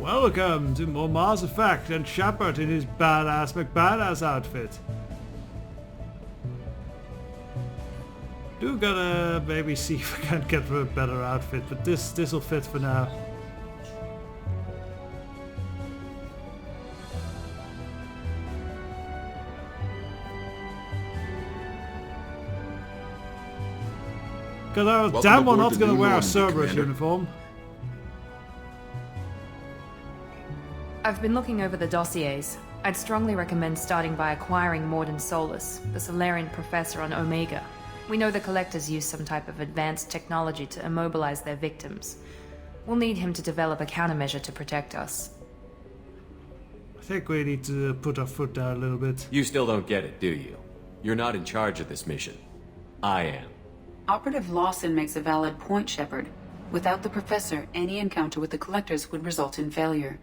Welcome to more Mars Effect and Shepard in his badass McBadass outfit. Do gotta maybe see if I can get a better outfit, but this'll fit for now. Cause damn, we're not gonna wear a Cerberus uniform. I've been looking over the dossiers. I'd strongly recommend starting by acquiring Morden Solus, the Solarian professor on Omega. We know the Collectors use some type of advanced technology to immobilize their victims. We'll need him to develop a countermeasure to protect us. I think we need to put our foot down a little bit. You still don't get it, do you? You're not in charge of this mission. I am. Operative Lawson makes a valid point, Shepard. Without the Professor, any encounter with the Collectors would result in failure.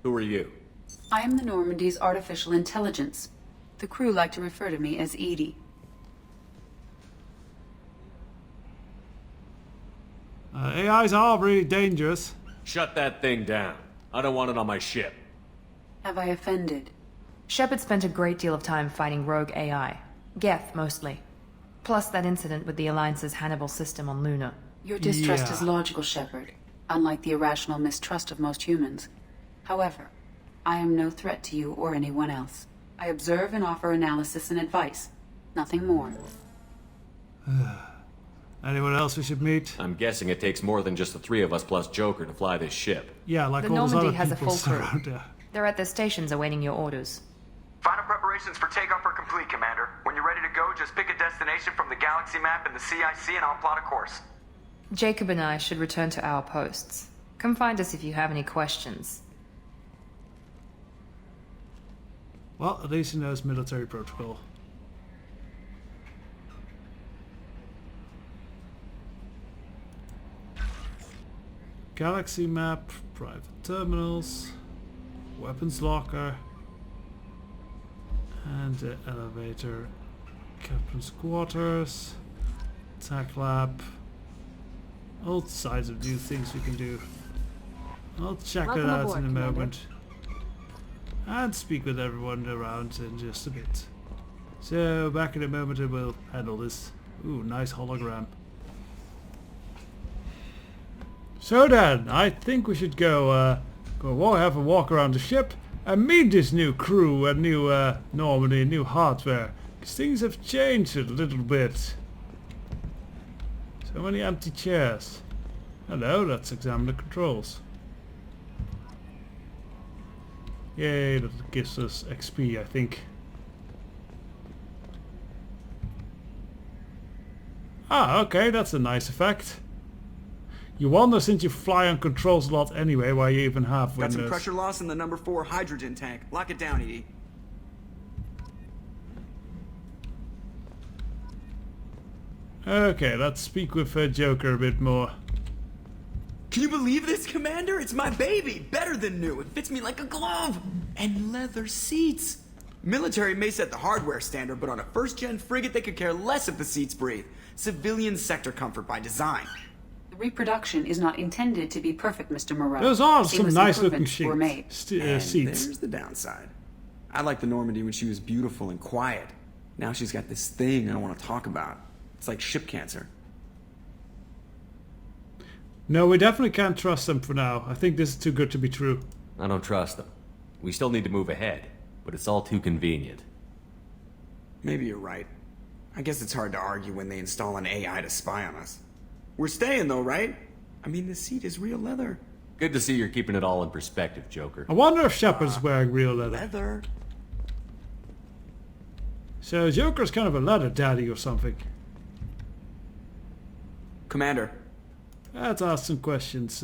Who are you? I am the Normandy's artificial intelligence. The crew like to refer to me as Edie. AIs are really dangerous. Shut that thing down. I don't want it on my ship. Have I offended? Shepard spent a great deal of time fighting rogue AI. Geth, mostly. Plus that incident with the Alliance's Hannibal system on Luna. Your distrust is logical, Shepard, unlike the irrational mistrust of most humans. However, I am no threat to you or anyone else. I observe and offer analysis and advice. Nothing more. Anyone else we should meet? I'm guessing it takes more than just the three of us plus Joker to fly this ship. Yeah, like The all those Normandy other has a people full crew. around there. They're at their stations awaiting your orders. Final preparations for takeoff are complete, Commander. When you're ready to go, just pick a destination from the galaxy map and the CIC and I'll plot a course. Jacob and I should return to our posts. Come find us if you have any questions. Well, at least he knows military protocol. Galaxy map, private terminals, weapons locker, and the elevator, captain's quarters, tech lab, all sides of new things we can do. I'll check it out in a moment and speak with everyone around in just a bit. So back in a moment and we'll handle this. Ooh, nice hologram. So then, I think we should go have a walk around the ship and meet this new crew and new Normandy, new hardware. Because things have changed a little bit. So many empty chairs. Hello, let's examine the controls. Yay, that gives us XP, I think. Ah, okay, that's a nice effect. You wonder, since you fly on controls a lot anyway, why you even have windows. Got some pressure loss in the number 4 hydrogen tank. Lock it down, Edie. Okay, let's speak with Joker a bit more. Can you believe this, Commander? It's my baby! Better than new. It fits me like a glove! And leather seats! Military may set the hardware standard, but on a first-gen frigate they could care less if the seats breathe. Civilian sector comfort by design. The reproduction is not intended to be perfect, Mr. Moreau. Those are some Seamless nice looking improvements were made. seats. There's the downside. I liked the Normandy when she was beautiful and quiet. Now she's got this thing I don't want to talk about. It's like ship cancer. No, we definitely can't trust them for now. I think this is too good to be true. I don't trust them. We still need to move ahead, but it's all too convenient. Maybe you're right. I guess it's hard to argue when they install an AI to spy on us. We're staying though, right? I mean, the seat is real leather. Good to see you're keeping it all in perspective, Joker. I wonder if Shepard's wearing real leather. Leather? So Joker's kind of a leather daddy or something. Commander. Let's ask some questions.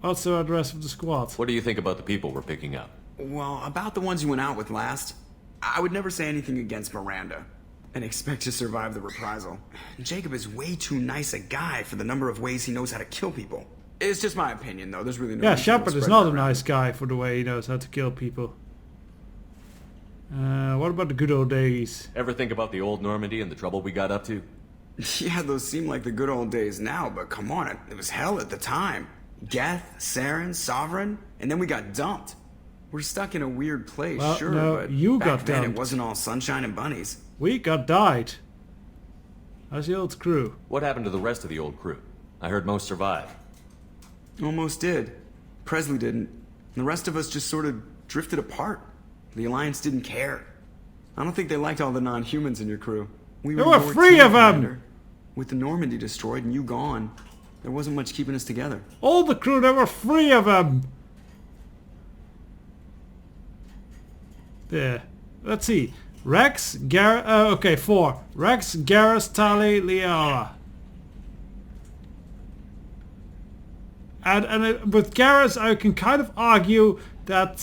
What's the address of the squad? What do you think about the people we're picking up? Well, about the ones you went out with last, I would never say anything against Miranda and expect to survive the reprisal. Jacob is way too nice a guy for the number of ways he knows how to kill people. It's just my opinion, though. There's really no... Yeah, Shepard is not a nice guy for the way he knows how to kill people. What about the good old days? Ever think about the old Normandy and the trouble we got up to? Yeah, those seem like the good old days now, but come on, it was hell at the time. Geth, Saren, Sovereign, and then we got dumped. We're stuck in a weird place, Well, sure, no, but you back got then dumped. it wasn't all sunshine and bunnies. We got died. How's the old crew? What happened to the rest of the old crew? I heard most survived. Almost did. Presley didn't. And the rest of us just sort of drifted apart. The Alliance didn't care. I don't think they liked all the non-humans in your crew. We There were your 3 team, of them! Commander. With the Normandy destroyed and you gone, there wasn't much keeping us together. All the crew, there were 3 of them! There. Let's see. Rex, okay, 4. Rex, Garrus, Tali, Liara. And with Garrus, I can kind of argue that...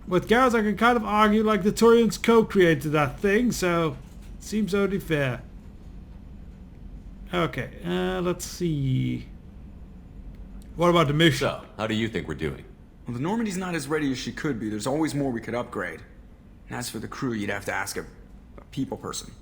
with Garrus, I can kind of argue like the Turians co-created that thing, so... Seems only fair. Okay, let's see... What about the mission? So, how do you think we're doing? Well, the Normandy's not as ready as she could be. There's always more we could upgrade. And as for the crew, you'd have to ask a people person.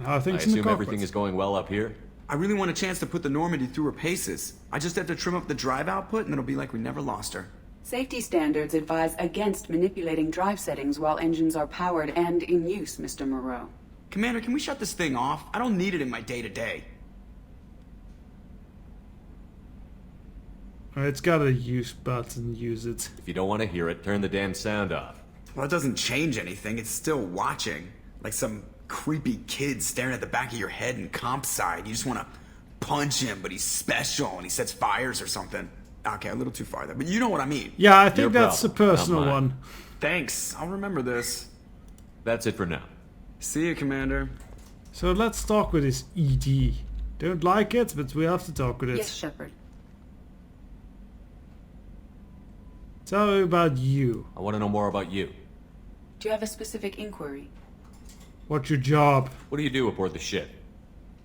How are I things in the assume everything cockpits? is going well up here? I really want a chance to put the Normandy through her paces. I just have to trim up the drive output and it'll be like we never lost her. Safety standards advise against manipulating drive settings while engines are powered and in use, Mr. Moreau. Commander, can we shut this thing off? I don't need it in my day-to-day. It's got a use button, use it. If you don't want to hear it, turn the damn sound off. Well, it doesn't change anything. It's still watching. Like some creepy kid staring at the back of your head in comp side. You just want to punch him, but he's special and he sets fires or something. Okay, a little too far there, but you know what I mean. Yeah, I think Your that's a problem, not personal mine. one. Thanks. I'll remember this. That's it for now. See you, Commander. So let's talk with this ED. Don't like it, but we have to talk with it. Yes, Shepard. Tell me about you. I want to know more about you. Do you have a specific inquiry? What's your job? What do you do aboard the ship?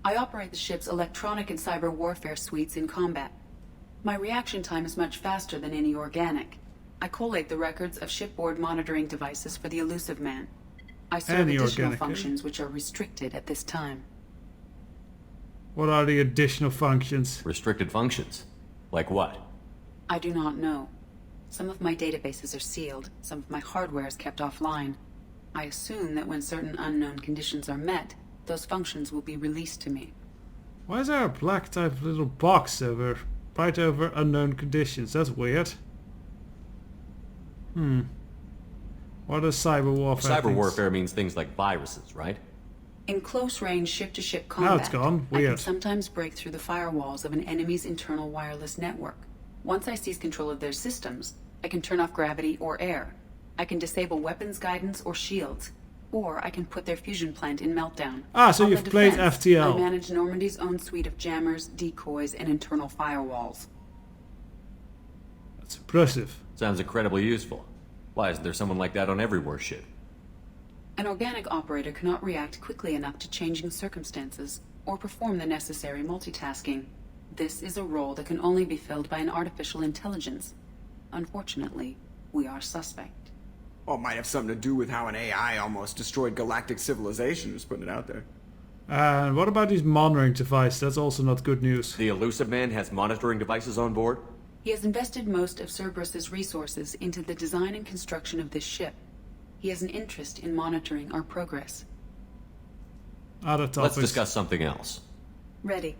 I operate the ship's electronic and cyber warfare suites in combat. My reaction time is much faster than any organic. I collate the records of shipboard monitoring devices for the elusive man. I serve Any additional organic, eh? functions which are restricted at this time. What are the additional functions? Restricted functions? Like what? I do not know. Some of my databases are sealed, some of my hardware is kept offline. I assume that when certain unknown conditions are met, those functions will be released to me. Why is there a black type little box over right over unknown conditions? That's weird. What is cyber warfare? Cyber things? warfare means things like viruses, right? In close-range ship-to-ship Now combat, it's gone. I can Weird. sometimes break through the firewalls of an enemy's internal wireless network. Once I seize control of their systems, I can turn off gravity or air. I can disable weapons guidance or shields. Or I can put their fusion plant in meltdown. Ah, so On the you've played defense, FTL. I manage Normandy's own suite of jammers, decoys, and internal firewalls. That's impressive. Sounds incredibly useful. Why isn't there someone like that on every warship? An organic operator cannot react quickly enough to changing circumstances or perform the necessary multitasking. This is a role that can only be filled by an artificial intelligence. Unfortunately, we are suspect. Well, it might have something to do with how an AI almost destroyed galactic civilization. Just putting it out there. And what about these monitoring devices? That's also not good news. The elusive man has monitoring devices on board? He has invested most of Cerberus's resources into the design and construction of this ship. He has an interest in monitoring our progress. Other Let's topics. discuss something else. Ready.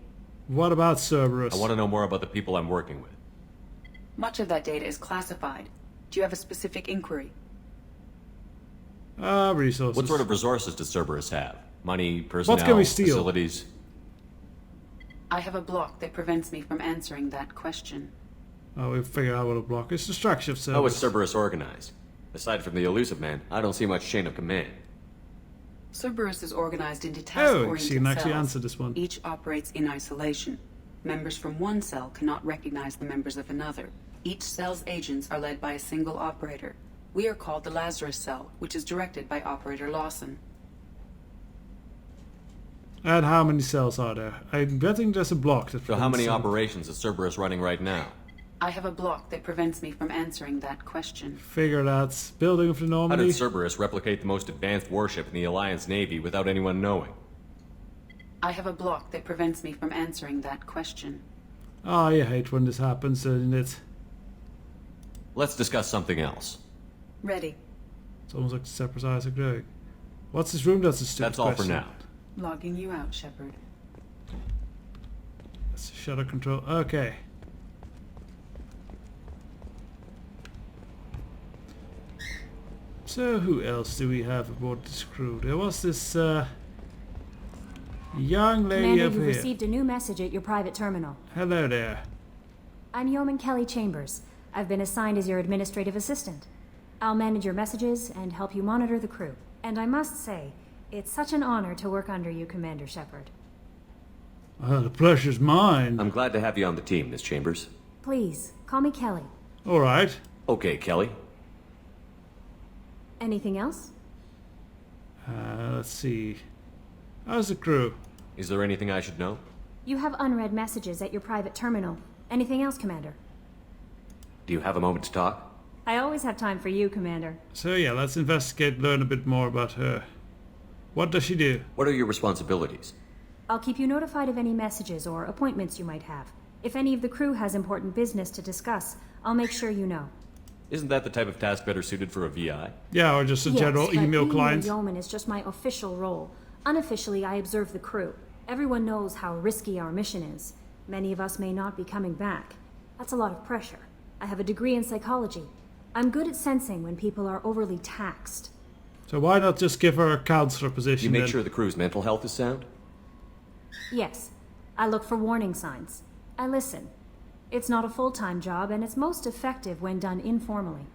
What about Cerberus? I want to know more about the people I'm working with. Much of that data is classified. Do you have a specific inquiry? Resources. What sort of resources does Cerberus have? Money, personnel, can we steal? facilities? I have a block that prevents me from answering that question. Oh, we've figured out what a block is. The structure of Cerberus. How is Cerberus organized? Aside from the elusive man, I don't see much chain of command. Cerberus is organized into Oh, task-oriented she can actually cells. answer this one. Each operates in isolation. Members from one cell cannot recognize the members of another. Each cell's agents are led by a single operator. We are called the Lazarus Cell, which is directed by Operator Lawson. And how many cells are there? I'm betting there's a block. That So how many prevents some- operations is Cerberus running right now? I have a block that prevents me from answering that question. Figure that. Building of the How Normandy. did Cerberus replicate the most advanced warship in the Alliance Navy without anyone knowing? I have a block that prevents me from answering that question. Oh, I hate when this happens, doesn't it? Let's discuss something else. Ready. It's almost like the separate eyes are growing. What's this room? That's a stupid That's all question. for now. Logging you out, Shepard. That's the shutter control. Okay. So who else do we have aboard this crew? There was this young lady Commander, over you've here. received a new message at your private terminal. Hello there. I'm Yeoman Kelly Chambers. I've been assigned as your administrative assistant. I'll manage your messages and help you monitor the crew. And I must say, it's such an honor to work under you, Commander Shepard. The pleasure's mine. I'm glad to have you on the team, Miss Chambers. Please, call me Kelly. All right. Okay, Kelly. Anything else? Let's see. How's the crew? Is there anything I should know? You have unread messages at your private terminal. Anything else, Commander? Do you have a moment to talk? I always have time for you, Commander. So yeah, let's investigate, learn a bit more about her. What does she do? What are your responsibilities? I'll keep you notified of any messages or appointments you might have. If any of the crew has important business to discuss, I'll make sure you know. Isn't that the type of task better suited for a VI? Yeah, or just a general but email being client. a yeoman is just my official role. Unofficially, I observe the crew. Everyone knows how risky our mission is. Many of us may not be coming back. That's a lot of pressure. I have a degree in psychology. I'm good at sensing when people are overly taxed. So why not just give her a counselor position You make then? sure the crew's mental health is sound? Yes, I look for warning signs. I listen. It's not a full-time job, and it's most effective when done informally.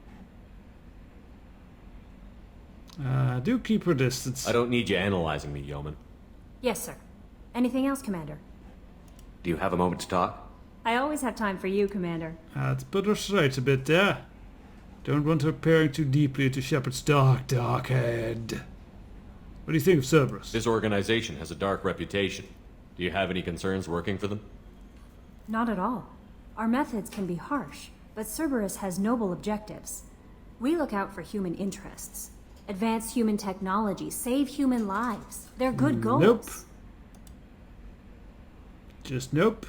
Do keep her distance. I don't need you analyzing me, Yeoman. Yes, sir. Anything else, Commander? Do you have a moment to talk? I always have time for you, Commander. Let's put her straight a bit there. Don't want her peering too deeply into Shepard's dark head. What do you think of Cerberus? This organization has a dark reputation. Do you have any concerns working for them? Not at all. Our methods can be harsh, but Cerberus has noble objectives. We look out for human interests. Advance human technology, save human lives. They're good goals. Nope. Just nope.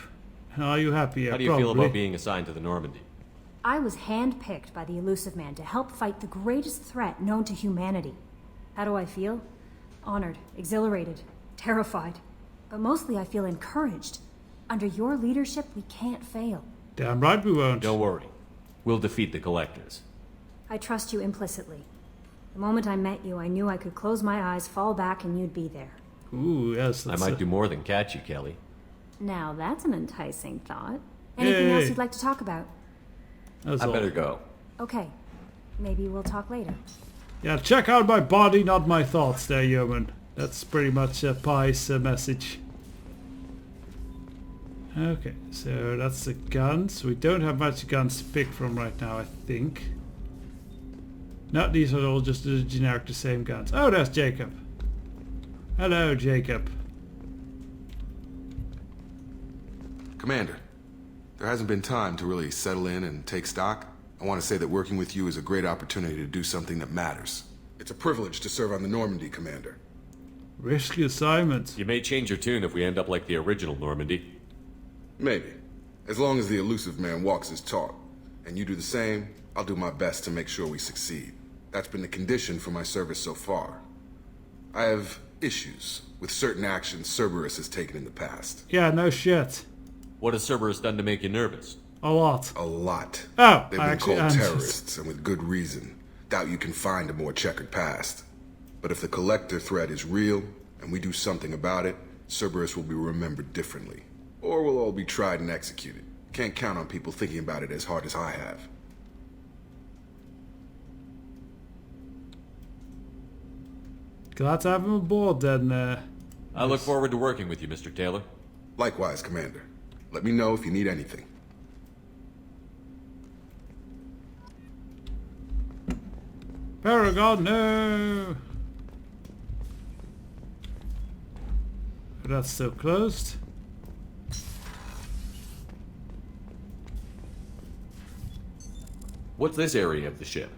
Are you happy? How do you feel about being assigned to the Normandy? I was handpicked by the Elusive Man to help fight the greatest threat known to humanity. How do I feel? Honored, exhilarated, terrified. But mostly I feel encouraged. Under your leadership, we can't fail. Damn right we won't. Don't worry. We'll defeat the Collectors. I trust you implicitly. The moment I met you, I knew I could close my eyes, fall back, and you'd be there. Ooh, yes. I might do more than catch you, Kelly. Now that's an enticing thought. Anything else you'd like to talk about? That's I all. better go. Okay. Maybe we'll talk later. Yeah, check out my body, not my thoughts there, Yeoman. That's pretty much Pi's message. Okay, so that's the guns. We don't have much guns to pick from right now, I think. No, these are all just the generic, the same guns. Oh, there's Jacob. Hello, Jacob. Commander, there hasn't been time to really settle in and take stock. I want to say that working with you is a great opportunity to do something that matters. It's a privilege to serve on the Normandy, Commander. Risky assignment. You may change your tune if we end up like the original Normandy. Maybe. As long as the Elusive Man walks his talk, and you do the same, I'll do my best to make sure we succeed. That's been the condition for my service so far. I have issues with certain actions Cerberus has taken in the past. Yeah, no shit. What has Cerberus done to make you nervous? A lot. A lot. Oh, They've I been actually called answered. terrorists, and with good reason. Doubt you can find a more checkered past. But if the Collector threat is real, and we do something about it, Cerberus will be remembered differently. Or we'll all be tried and executed. Can't count on people thinking about it as hard as I have. Glad to have him aboard then. I look forward to working with you, Mr. Taylor. Likewise, Commander. Let me know if you need anything. Paragon, no! That's still closed. What's this area of the ship?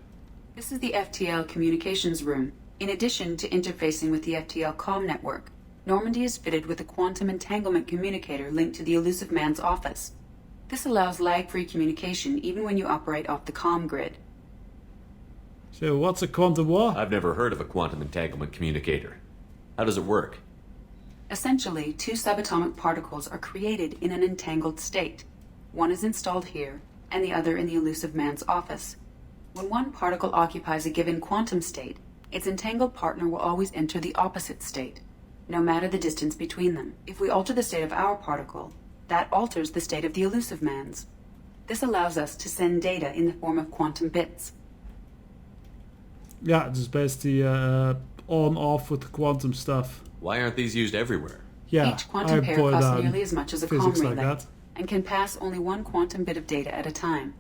This is the FTL communications room. In addition to interfacing with the FTL comm network, Normandy is fitted with a quantum entanglement communicator linked to the Elusive Man's office. This allows lag-free communication even when you operate off the comm grid. So what's a quantum what? I've never heard of a quantum entanglement communicator. How does it work? Essentially, two subatomic particles are created in an entangled state. One is installed here, and the other in the elusive man's office. When one particle occupies a given quantum state, its entangled partner will always enter the opposite state, no matter the distance between them. If we alter the state of our particle, that alters the state of the elusive man's. This allows us to send data in the form of quantum bits. Yeah, just basically on-off with the quantum stuff. Why aren't these used everywhere? Yeah, Each quantum pair boiled costs down nearly as much as a physics comm like relay, that. and can pass only one quantum bit of data at a time.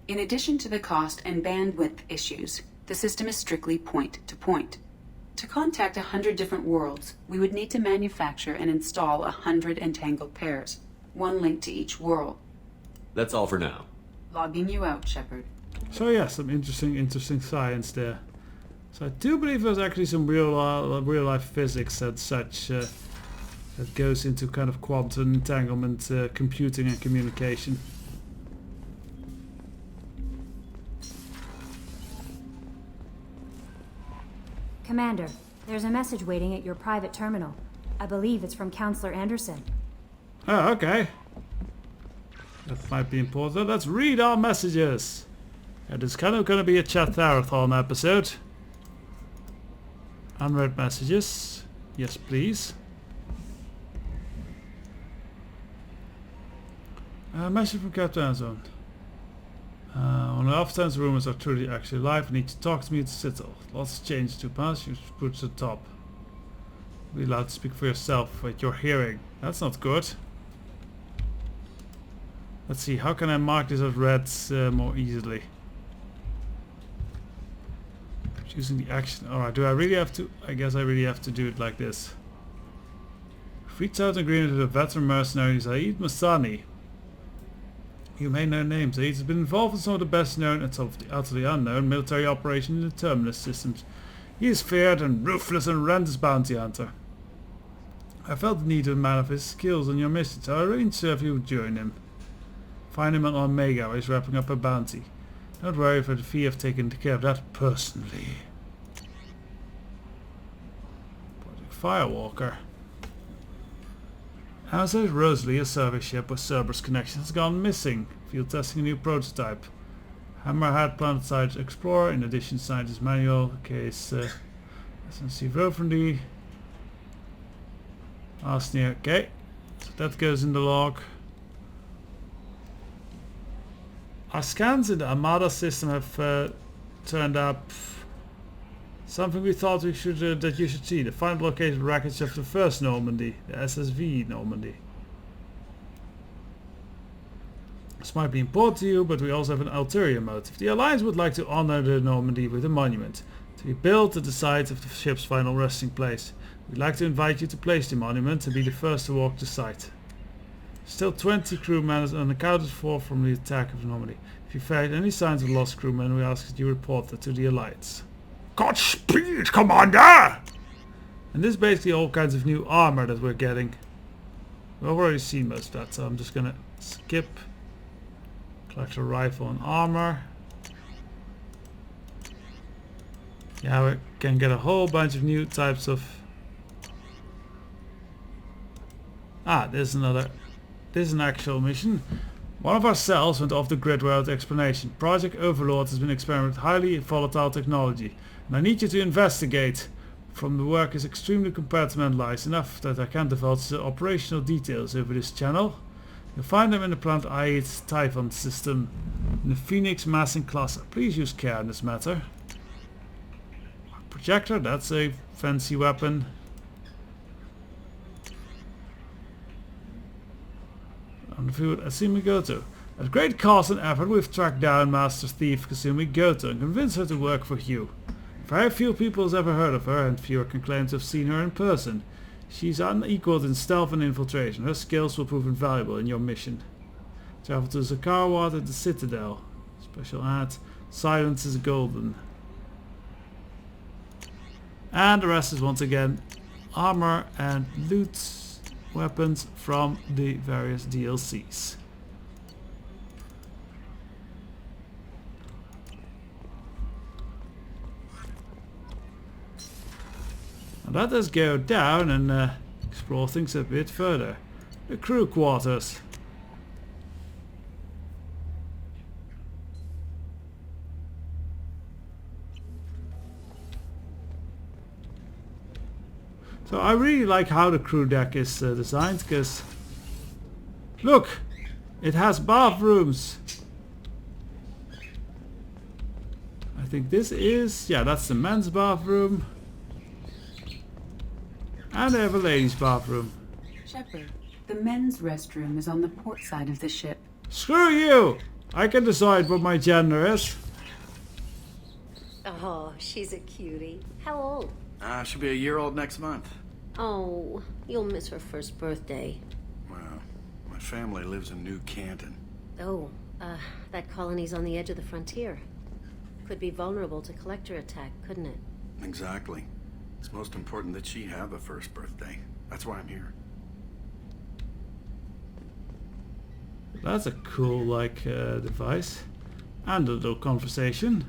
In addition to the cost and bandwidth issues, the system is strictly point-to-point. To contact 100 different worlds, we would need to manufacture and install 100 entangled pairs, one link to each world. That's all for now. Logging you out, Shepard. So yeah, some interesting science there. So I do believe there's actually some real life physics and such that goes into kind of quantum entanglement, computing and communication. Commander, there's a message waiting at your private terminal. I believe it's from Counselor Anderson. Oh, okay. That might be important. Let's read our messages. It is kind of going to be a Chattherathon episode. Unread messages. Yes, please. Message from Chattherathon. On the off chance rumors are truly actually live, you need to talk to me to settle. Lots of change to pass, you should put to the top. Be allowed to speak for yourself, what you're hearing. That's not good. Let's see, how can I mark this as red more easily? Choosing the action. Alright, do I really have to? I guess I really have to do it like this. Reach out agreement with a veteran mercenary, Zaid Masani. You may know names. Zaid has been involved in some of the best known and some of the utterly unknown military operations in the Terminus systems. He is feared and ruthless and relentless bounty hunter. I felt the need to manifest his skills on your mission, so I arranged to have you join him. Find him on Omega where he's wrapping up a bounty. Don't worry for the fee, I've taken care of that personally. Project Firewalker. Outside Rosalie, a survey ship with Cerberus connection, has gone missing. Field testing a new prototype. Hammerhead Planetside Explorer, in addition scientist manual, case SNC Rovendy. Asnir, okay. So that goes in the log. Our scans in the Armada system have turned up something we thought we should that you should see. The final located wreckage of the first Normandy, the SSV Normandy. This might be important to you, but we also have an ulterior motive. The Alliance would like to honor the Normandy with a monument, to be built at the site of the ship's final resting place. We'd like to invite you to place the monument and be the first to walk the site. Still 20 crewmen unaccounted for from the attack of Normandy. If you find any signs of lost crewmen, we ask that you report that to the Alliance. Godspeed, Commander! And this is basically all kinds of new armor that we're getting. We've already seen most of that, so I'm just gonna skip. Collect a rifle and armor. Yeah, we can get a whole bunch of new types of... This is an actual mission. One of our cells went off the grid without explanation. Project Overlord has been experimenting with highly volatile technology, and I need you to investigate. From the work is extremely compartmentalized enough that I can't divulge the operational details over this channel. You'll find them in the Planet I-8 Typhon system in the Phoenix massing cluster. Please use care in this matter. Projector, that's a fancy weapon. On the field, Asumi Goto. At great cost and effort, we've tracked down Master Thief Kasumi Goto and convinced her to work for Hugh. Very few people has ever heard of her, and fewer can claim to have seen her in person. She's unequaled in stealth and infiltration. Her skills will prove invaluable in your mission. Travel to Zakarwat at the Citadel. Special ad. Silence is golden. And the rest is once again armor and loot weapons from the various DLCs. Now let us go down and explore things a bit further. The crew quarters. So I really like how the crew deck is designed, because look, it has bathrooms. I think this is, yeah, that's the men's bathroom. And they have a ladies' bathroom. Shepard, the men's restroom is on the port side of the ship. Screw you! I can decide what my gender is. Oh, she's a cutie. How old? She'll be a year old next month. Oh, you'll miss her first birthday. Well, my family lives in New Canton. Oh, that colony's on the edge of the frontier. Could be vulnerable to collector attack, couldn't it? Exactly. It's most important that she have a first birthday. That's why I'm here. That's a cool, like, device. And a little conversation.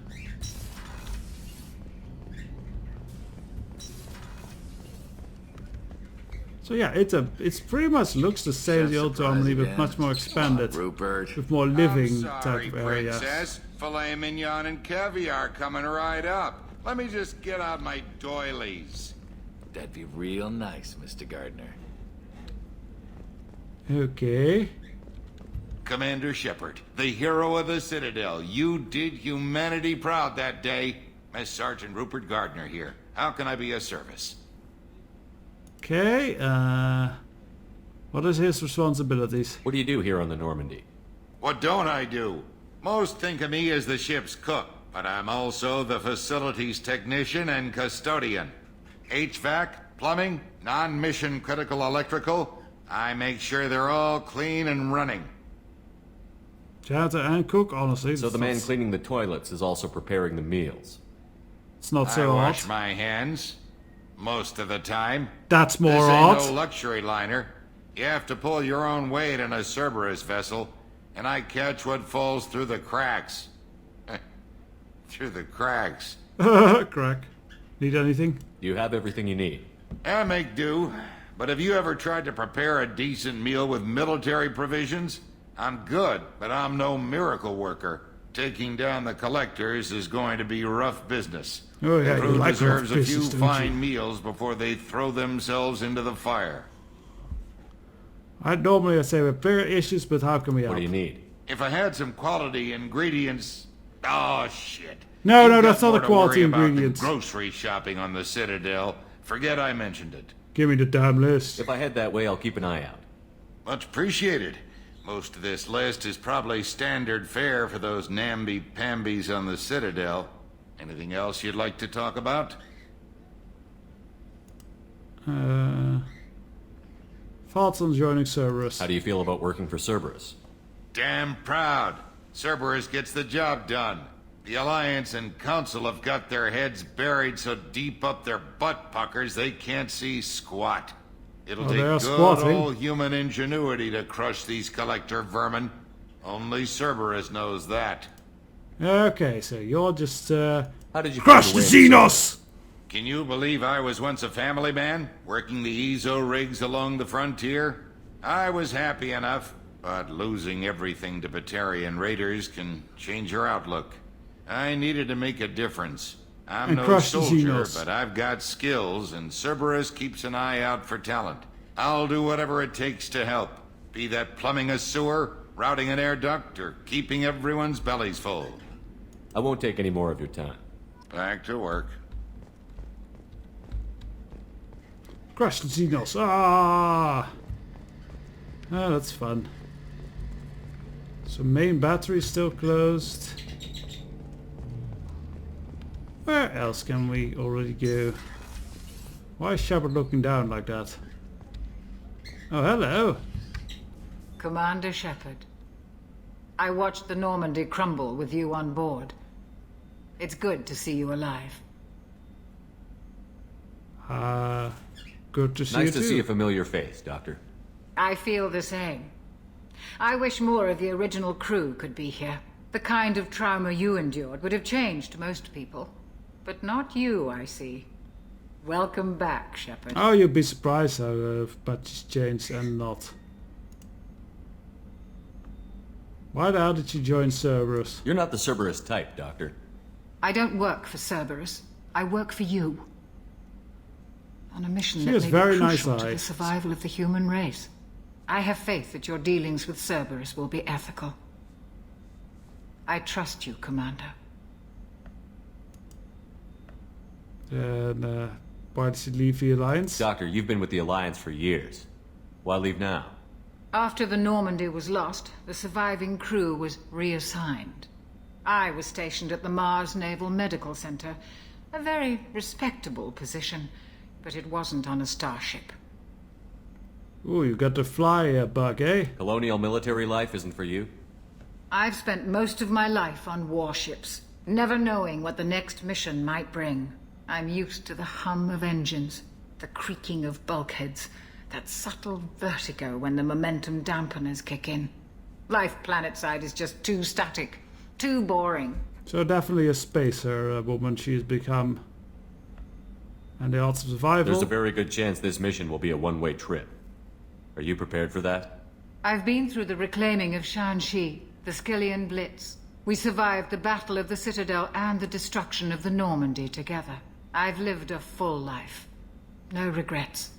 So yeah, it's pretty much looks the same as the old Normandy, but much more expanded, Rupert. with more living I'm sorry, type of areas. Princess. Filet mignon and caviar coming right up. Let me just get out my doilies. That'd be real nice, Mr. Gardner. Okay. Commander Shepard, the hero of the Citadel. You did humanity proud that day. Miss Sergeant Rupert Gardner here. How can I be of service? Okay. What is his responsibilities? What do you do here on the Normandy? What don't I do? Most think of me as the ship's cook, but I'm also the facilities technician and custodian. HVAC, plumbing, non-mission critical electrical. I make sure they're all clean and running. Janitor and cook, honestly. So the man cleaning the toilets is also preparing the meals. It's not I so wash odd. my hands most of the time. That's more This odd. ain't no luxury liner. You have to pull your own weight in a Cerberus vessel, and I catch what falls through the cracks. Through the cracks. Crack. Need anything? You have everything you need. I make do. But have you ever tried to prepare a decent meal with military provisions? I'm good, but I'm no miracle worker. Taking down the collectors is going to be rough business. Oh yeah, The you crew like deserves rough a few business, don't you? fine meals before they throw themselves into the fire. I'd normally say we're bigger issues, but how can we help? What do you need? If I had some quality ingredients... Oh, shit. No, You've no, got that's not more a to quality worry about than ingredients. grocery shopping on the Citadel. Forget I mentioned it. Give me the damn list. If I head that way, I'll keep an eye out. Much appreciated. Most of this list is probably standard fare for those namby-pambies on the Citadel. Anything else you'd like to talk about? Thoughts on joining Cerberus? How do you feel about working for Cerberus? Damn proud. Cerberus gets the job done. The Alliance and Council have got their heads buried so deep up their butt puckers they can't see squat. It'll Oh, take they are good squatting. old human ingenuity to crush these collector vermin. Only Cerberus knows that. Okay, so you're just How did you crush find the your way to Xenos! Can you believe I was once a family man, working the EZO rigs along the frontier? I was happy enough, but losing everything to Batarian raiders can change your outlook. I needed to make a difference. I'm And no crush the soldier, Xenos. but I've got skills, and Cerberus keeps an eye out for talent. I'll do whatever it takes to help. Be that plumbing a sewer, routing an air duct, or keeping everyone's bellies full. I won't take any more of your time. Back to work. Crush the Xenos. Ah, that's fun. So main battery still closed. Where else can we already go? Why is Shepard looking down like that? Oh, hello. Commander Shepard, I watched the Normandy crumble with you on board. It's good to see you alive. Good to see Nice you to too. see a familiar face, Doctor. I feel the same. I wish more of the original crew could be here. The kind of trauma you endured would have changed most people. But not you, I see. Welcome back, Shepard. Oh, you'd be surprised how much has changed and not. Why the hell did you join Cerberus? You're not the Cerberus type, Doctor. I don't work for Cerberus. I work for you. On a mission that has may very be nice crucial to the eyes. survival of the human race. I have faith that your dealings with Cerberus will be ethical. I trust you, Commander. Then, why did you leave the Alliance? Doctor, you've been with the Alliance for years. Why leave now? After the Normandy was lost, the surviving crew was reassigned. I was stationed at the Mars Naval Medical Center, a very respectable position, but it wasn't on a starship. Ooh, you got the fly bug, eh? Colonial military life isn't for you? I've spent most of my life on warships, never knowing what the next mission might bring. I'm used to the hum of engines, the creaking of bulkheads, that subtle vertigo when the momentum dampeners kick in. Life planetside is just too static, too boring. So definitely a spacer woman she's become. And the odds of survival? There's a very good chance this mission will be a one-way trip. Are you prepared for that? I've been through the reclaiming of Shanxi, the Skillian Blitz. We survived the Battle of the Citadel and the destruction of the Normandy together. I've lived a full life. No regrets.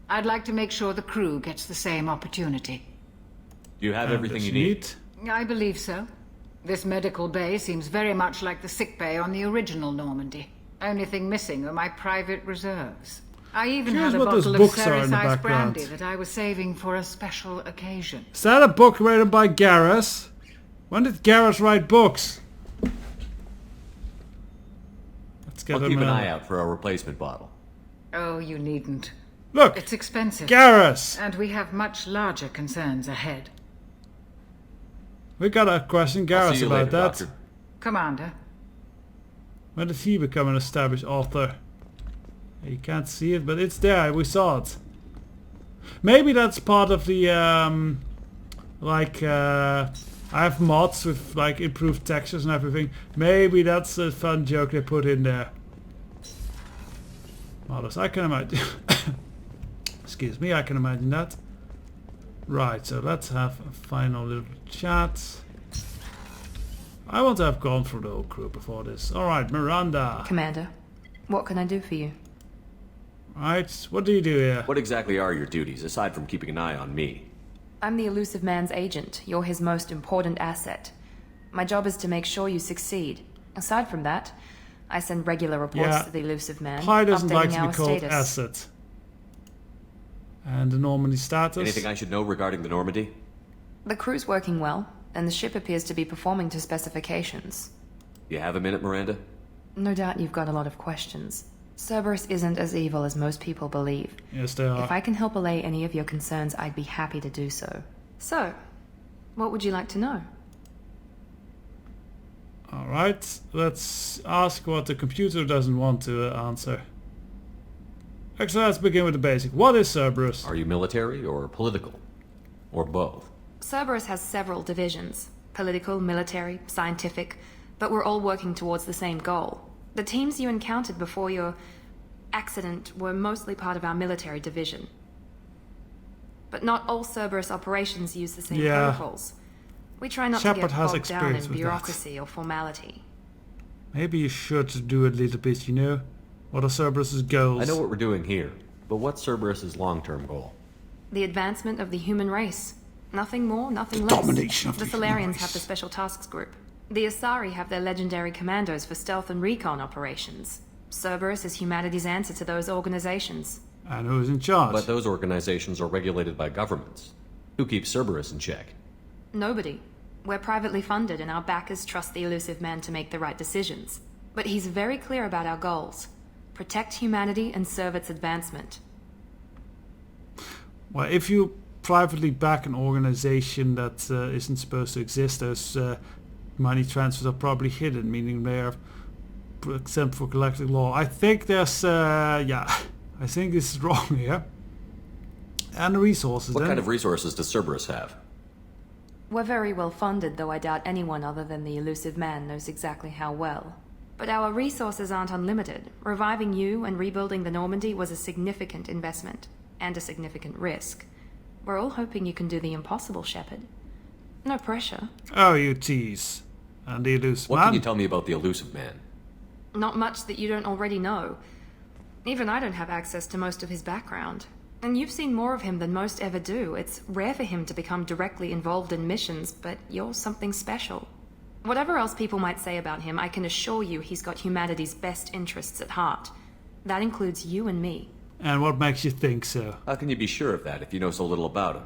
I'd like to make sure the crew gets the same opportunity. Do you have everything you need? I believe so. This medical bay seems very much like the sick bay on the original Normandy. Only thing missing are my private reserves. I even Here's had a what those bottle of books are in the Ceres Ice background. brandy that I was saving for a special occasion. Is that a book written by Garrus? When did Garrus write books? Let's get I'll him keep an eye out for a replacement bottle. Oh, you needn't. Look! It's expensive. Garrus! And we have much larger concerns ahead. We gotta question I'll see Garrus you about later, that. Doctor. Commander. When did he become an established author? You can't see it, but it's there. We saw it. Maybe that's part of the I have mods with like improved textures and everything. Maybe that's a fun joke they put in there. Modders, I can imagine. Excuse me, I can imagine that. Right, so let's have a final little chat. I want to have gone through the whole crew before this. Alright, Miranda. Commander, what can I do for you? Right, what do you do here? What exactly are your duties, aside from keeping an eye on me? I'm the elusive man's agent. You're his most important asset. My job is to make sure you succeed. Aside from that, I send regular reports to the elusive man, Pi doesn't updating like to our be called status. asset. And the Normandy status? Anything I should know regarding the Normandy? The crew's working well, and the ship appears to be performing to specifications. You have a minute, Miranda? No doubt you've got a lot of questions. Cerberus isn't as evil as most people believe. Yes, they are. If I can help allay any of your concerns, I'd be happy to do so. So, what would you like to know? Alright, let's ask what the computer doesn't want to answer. Actually, let's begin with the basic. What is Cerberus? Are you military or political? Or both? Cerberus has several divisions. Political, military, scientific, but we're all working towards the same goal. The teams you encountered before your accident were mostly part of our military division. But not all Cerberus operations use the same protocols. We try not to get bogged down in bureaucracy or formality. Maybe you should do a little bit, you know? What are Cerberus's goals? I know what we're doing here, but what's Cerberus's long-term goal? The advancement of the human race. Nothing more, nothing less. Domination of the Solarians have the Special Tasks Group. The Asari have their legendary commandos for stealth and recon operations. Cerberus is humanity's answer to those organizations. And who's in charge? But those organizations are regulated by governments. Who keeps Cerberus in check? Nobody. We're privately funded and our backers trust the elusive man to make the right decisions. But he's very clear about our goals. Protect humanity and serve its advancement. Well, if you privately back an organization that isn't supposed to exist, those money transfers are probably hidden, meaning they are exempt for collective law. I think there's, I think this is wrong here. And the resources. What kind of resources does Cerberus have? We're very well funded, though I doubt anyone other than the elusive man knows exactly how well. But our resources aren't unlimited. Reviving you and rebuilding the Normandy was a significant investment, and a significant risk. We're all hoping you can do the impossible, Shepard. No pressure. Oh, you tease. And the elusive What man? can you tell me about the elusive man? Not much that you don't already know. Even I don't have access to most of his background. And you've seen more of him than most ever do. It's rare for him to become directly involved in missions, but you're something special. Whatever else people might say about him, I can assure you he's got humanity's best interests at heart. That includes you and me. And what makes you think so? How can you be sure of that if you know so little about him?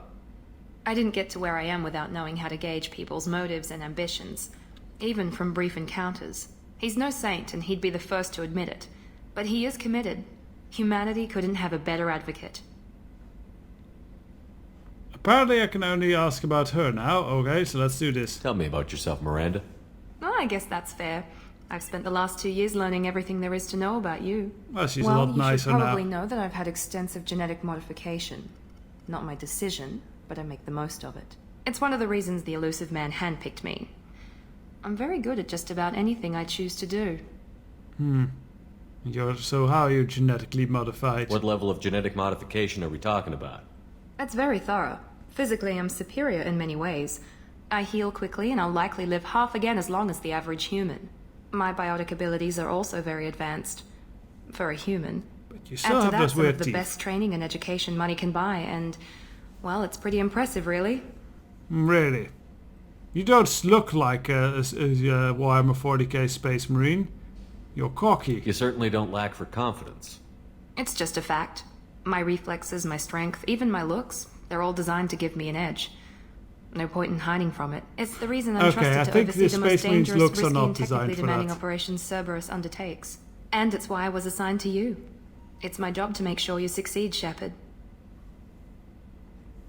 I didn't get to where I am without knowing how to gauge people's motives and ambitions, even from brief encounters. He's no saint, and he'd be the first to admit it. But he is committed. Humanity couldn't have a better advocate. Apparently I can only ask about her now. Okay, so let's do this. Tell me about yourself, Miranda. Oh, I guess that's fair. I've spent the last 2 years learning everything there is to know about you. Well, she's a lot nicer you should now. probably know that I've had extensive genetic modification. Not my decision, but I make the most of it. It's one of the reasons the elusive man handpicked me. I'm very good at just about anything I choose to do. So how are you genetically modified? What level of genetic modification are we talking about? That's very thorough. Physically, I'm superior in many ways. I heal quickly, and I'll likely live half again as long as the average human. My biotic abilities are also very advanced. For a human. But you still Add to have that those some weird of the teeth. best training and education money can buy, and... well, it's pretty impressive, really. Really? You don't look like a Warhammer 40k Space Marine. You're cocky. You certainly don't lack for confidence. It's just a fact. My reflexes, my strength, even my looks, they're all designed to give me an edge. No point in hiding from it. It's the reason I'm Okay, I trusted to think oversee the the most Space Marines' dangerous, looks are risky, not and technically designed for demanding that. operations Cerberus undertakes. And it's why I was assigned to you. It's my job to make sure you succeed, Shepard.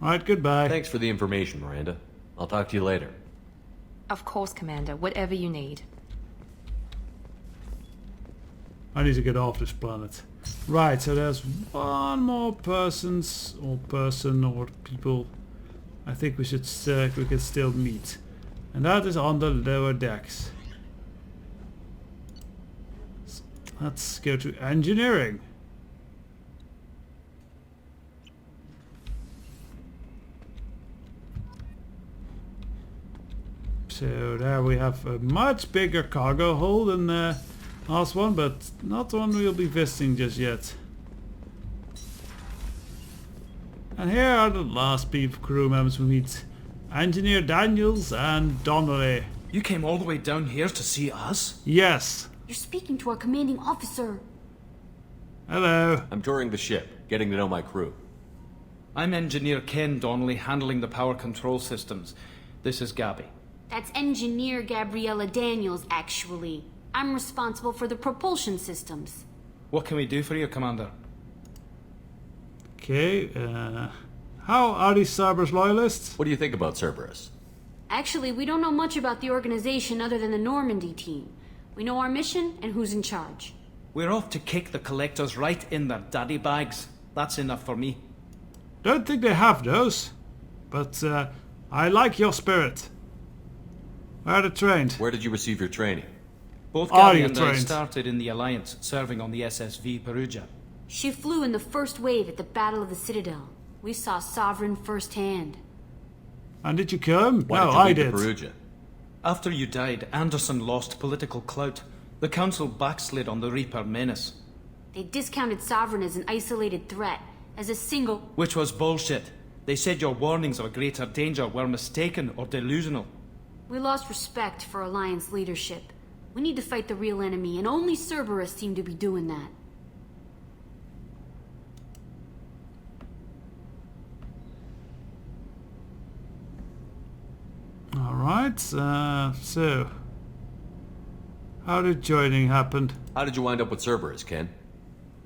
Alright, goodbye. Thanks for the information, Miranda. I'll talk to you later. Of course, Commander. Whatever you need. I need to get off this planet. Right, so there's one more person or people I think we can still meet. And that is on the lower decks. So let's go to engineering. So there we have a much bigger cargo hold than the last one, but not one we'll be visiting just yet. And here are the last people crew members we meet. Engineer Daniels and Donnelly. You came all the way down here to see us? Yes. You're speaking to our commanding officer. Hello. I'm touring the ship, getting to know my crew. I'm Engineer Ken Donnelly, handling the power control systems. This is Gabby. That's Engineer Gabriella Daniels, actually. I'm responsible for the propulsion systems. What can we do for you, Commander? Okay, how are these Cerberus loyalists? What do you think about Cerberus? Actually, we don't know much about the organization other than the Normandy team. We know our mission and who's in charge. We're off to kick the collectors right in their daddy bags. That's enough for me. Don't think they have those, but I like your spirit. Where are they trained? Where did you receive your training? Both Are Gabby you and I trained? started in the Alliance, serving on the SSV Perugia. She flew in the first wave at the Battle of the Citadel. We saw Sovereign firsthand. And did you kill him? Why No, did you I leave did. the Perugia? After you died, Anderson lost political clout. The Council backslid on the Reaper menace. They discounted Sovereign as an isolated threat, as a single... Which was bullshit. They said your warnings of a greater danger were mistaken or delusional. We lost respect for Alliance leadership. We need to fight the real enemy, and only Cerberus seem to be doing that. Alright, so... How did joining happen? How did you wind up with Cerberus, Ken?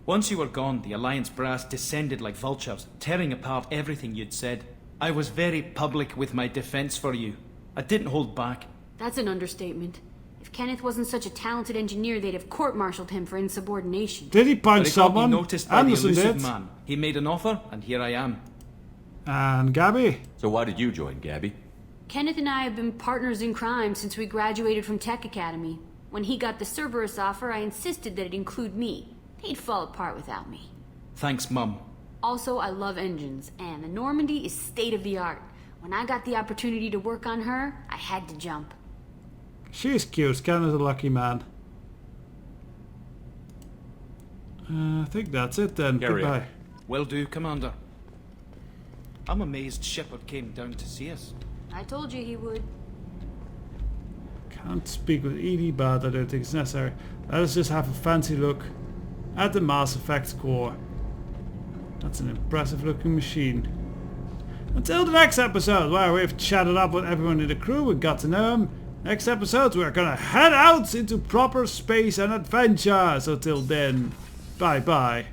Once you were gone, the Alliance brass descended like vultures, tearing apart everything you'd said. I was very public with my defense for you. I didn't hold back. That's an understatement. If Kenneth wasn't such a talented engineer, they'd have court-martialed him for insubordination. Did he punch But it got me someone? noticed by Anderson the elusive did. man. He made an offer, and here I am. And Gabby? So why did you join, Gabby? Kenneth and I have been partners in crime since we graduated from Tech Academy. When he got the Cerberus offer, I insisted that it include me. He'd fall apart without me. Thanks, Mum. Also, I love engines, and the Normandy is state-of-the-art. When I got the opportunity to work on her, I had to jump. She's cute. Scanner's a lucky man. I think that's it then. Carry Goodbye. on. Will do, Commander. I'm amazed Shepard came down to see us. I told you he would. Can't speak with ED, but I don't think it's necessary. Let us just have a fancy look at the Mass Effect core. That's an impressive looking machine. Until the next episode, where we've chatted up with everyone in the crew, we got to know them. Next episode, we're gonna head out into proper space and adventure. So till then, bye bye.